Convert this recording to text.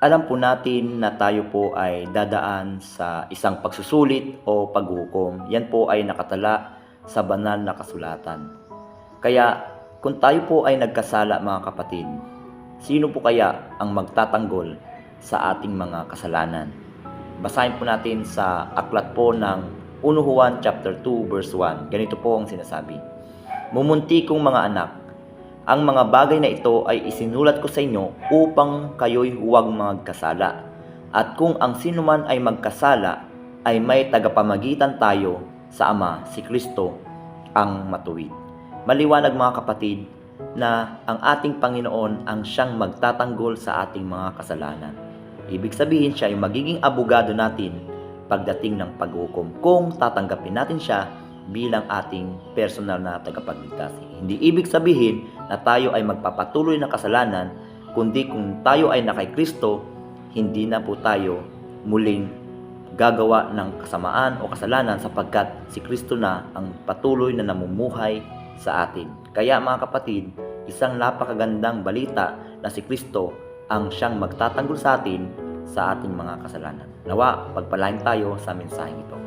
Alam po natin na tayo po ay dadaan sa isang pagsusulit o paghukom. Yan po ay nakatala sa banal na kasulatan. Kaya kung tayo po ay nagkasala mga kapatid, sino po kaya ang magtatanggol sa ating mga kasalanan? Basahin po natin sa aklat po ng 1 Juan chapter 2 verse 1. Ganito po ang sinasabi. Mumunti kong mga anak, ang mga bagay na ito ay isinulat ko sa inyo upang kayo'y huwag magkasala. At kung ang sinuman ay magkasala, ay may tagapamagitan tayo sa Ama, si Kristo, ang matuwid. Maliwanag mga kapatid na ang ating Panginoon ang siyang magtatanggol sa ating mga kasalanan. Ibig sabihin siya ay magiging abogado natin pagdating ng paghukom kung tatanggapin natin siya bilang ating personal na tagapagligtas. Hindi ibig sabihin na tayo ay magpapatuloy ng kasalanan, kundi kung tayo ay nakay Kristo, hindi na po tayo muling gagawa ng kasamaan o kasalanan sapagkat si Kristo na ang patuloy na namumuhay sa atin. Kaya mga kapatid, isang napakagandang balita na si Kristo ang siyang magtatanggol sa atin sa ating mga kasalanan. Nawa, pagpalain tayo sa mensaheng ito.